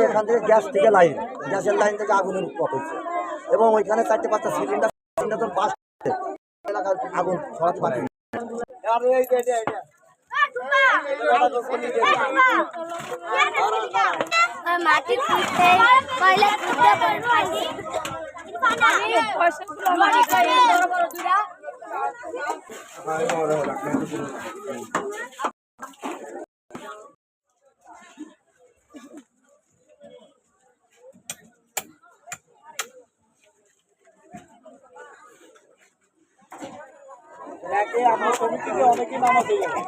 এখান থেকে গ্যাস থেকে লাইন, গ্যাসের লাইন থেকে আগুনের উৎপাত হয়েছে এবং ওইখানে 4-5টা সিলিন্ডার বাস এলাকার আগুন ছড়াতে পারে। আমরা ছবি থেকে অনেকেই নামা পেয়ে গেছে।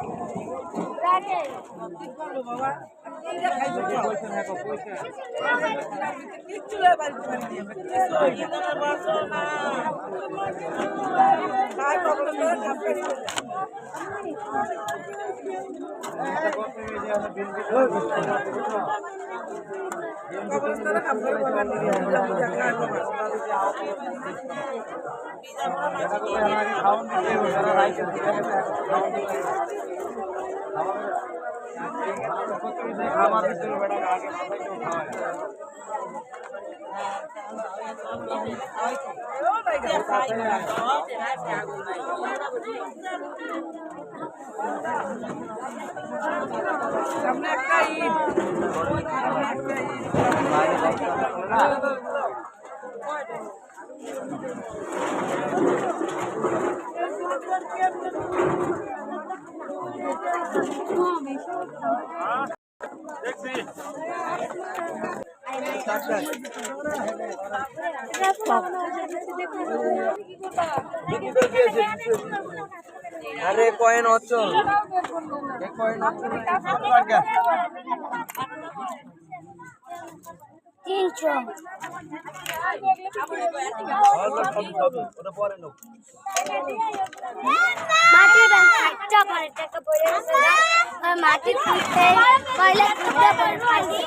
সামনে একটা ঈদ अरे कॉइन অচল कॉइन অচল 300 মাটির একটা করে টাকা পড়ে আছে আর মাটির খুঁজতে পয়লা খুঁজতে পারছি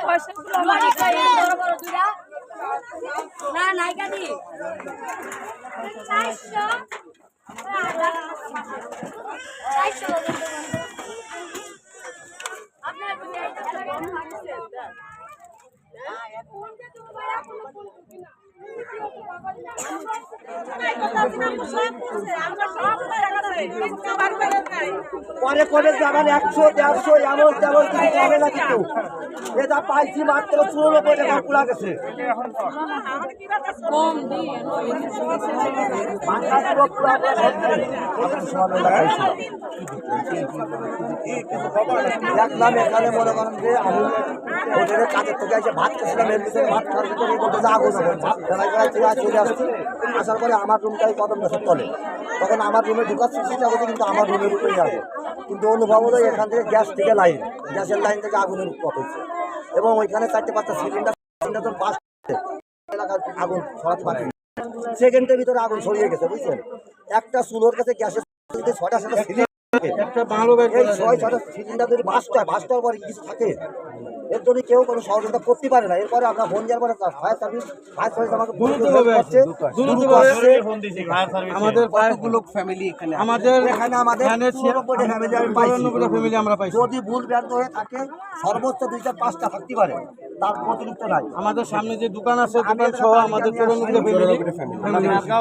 পয়সাগুলো মাটি খাই বড় বড় দুরা না নাই গানি 400 আপনার পরে করে যাবেন 100-150 এমন তেমন কিছু হবে না, কিন্তু এটা পাইছি মাত্র 94 টাকা পুরা গেছে। দেখলাম এখানে মনে করেন যে আমি হোটেলের কাজের থেকে এসে ভাত খেয়েছিলাম, এর ভিতরে ভাত খাওয়ার ভিতরে বলতে আগুন হবে চলে আসছে। আসার পরে আমার রুমটাই কদম গাছের তলে, তখন আমার রুমে ঢুকার চেষ্টা করছে, কিন্তু আমার রুমের উপরেই যাবে। কিন্তু অনুভব হলো এখান থেকে গ্যাস থেকে লাইন, গ্যাসের লাইন থেকে আগুনের উৎপাত হয়েছে এবং ওইখানে 4-5টা সিলিন্ডার বাস এলাকার আগুন ছড়াতে পারে। সেকেন্ডের ভিতরে আগুন ছড়িয়ে গেছে, বুঝছেন। একটা চুলোর কাছে গ্যাসের 6টা সিলিন্ডার, এই 6-6টা সিলিন্ডার যদি বাসটার পরে কিছু থাকে, এর জন্য কেউ কোনো সহযোগিতা করতে পারে না। এরপরে আমরা ফোন দেওয়ার পরে ফায়ার সার্ভিস আমাকে আমাদের কতগুলো ফ্যামিলি এখানে, আমাদের ফ্যামিলি আমরা পাইছি। যদি ভুল ব্যর্থ হয়ে থাকে সর্বোচ্চ 2-5টা থাকতে পারে, তার অতিরিক্ত নাই। আমাদের সামনে যে দোকান আছে, দোকান সহ আমাদের ফ্যামিলি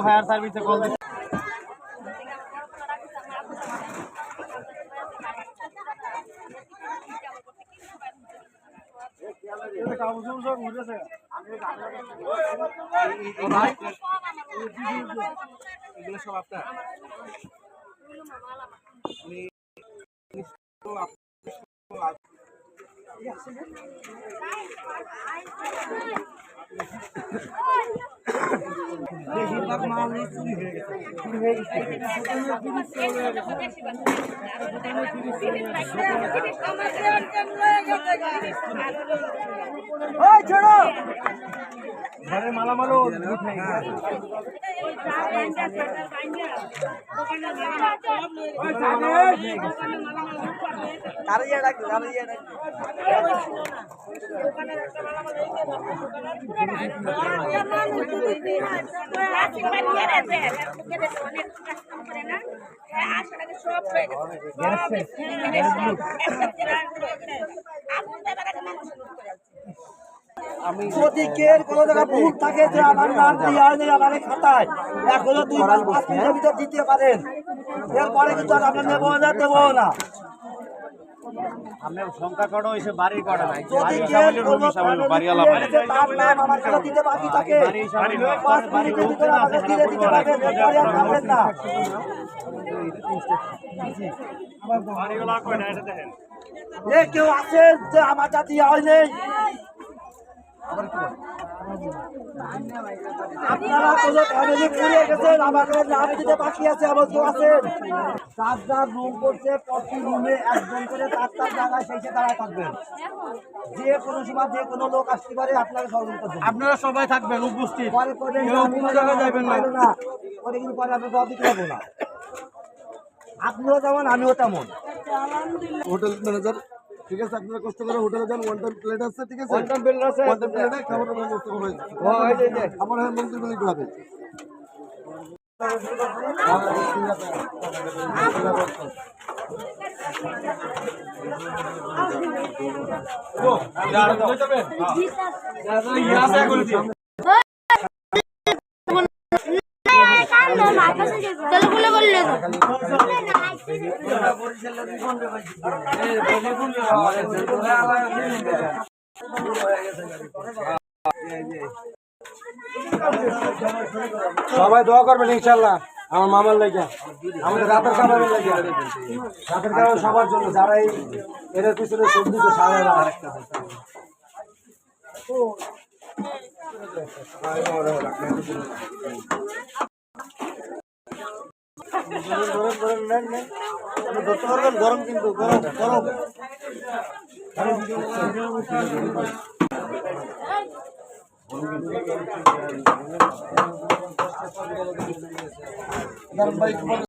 ফায়ার সার্ভিসে কল দিচ্ছে। এগুলো সব আপনার বেশিরভাগ মাল চুরি হয়ে গেছে। ঘরের মালামালও যদি কের কোনো জায়গায় ভুল থাকে যে আমার নাম দিয়ে হয়নি আমার এই খাতায় এখনো 2-5 মিনিটের ভিতর দিতে পারেন, এরপরে কিন্তু আর আমরা নেবো না দেবো না। আপনার সংখ্যা কটা হয়েছে বাড়ি কটা নাই যদি কের কোনো তার নাম আমার কাছে দিতে বাকি থাকে 5 মিনিটের ভিতরে আমাকে দিলে দিতে পারবেন, এরপরে আর পারবেন না। এ কেউ আছেন যে আমার জাতি হয়নি? আপনারা কোনো ফ্যামিলি পুড়িয়ে গেছেন, আমাকে নাম দিতে বাকি আছে, এমন কেউ আছেন? যার রুম করছে প্রতি রুমে একজন করে তার জায়গায় সেই দাঁড়ায় থাকবেন। যে কোনো সময় যে কোনো লোক আসতে পারে, আপনারা সহযোগিতা করবেন। আপনারা সবাই থাকবেন উপস্থিত, পরে করবেন কেউ কোনো জায়গায় যাবেন না। পরে কিন্তু পরে আপনি জবাব দিতে পারবো না। আপনিও যেমন আমিও তেমন। হোটেল ম্যানেজার, ঠিক আছে, আপনারা কষ্ট করে হোটেলে যান, ওয়ান টাইম প্লেট আছে, ঠিক আছে, One time plate আছে? ওয়ান টাইম প্লেটে খাবারের ব্যবস্থা করা হয়েছে। ও, এই যে, এই যে। আমার হ্যাঁ মন্ত্রী বলি হবে। তেলগুলো বললে সবাই দোয়া করবেন ইনশাআল্লাহ আমার মামার লাগে, আমাদের রাতের খাবারের লাগে, রাতের খাবার সবার জন্য, যারা এই এর পিছনে সবজি তো সারা গরম কিন্তু গরম গরম গরম বাইক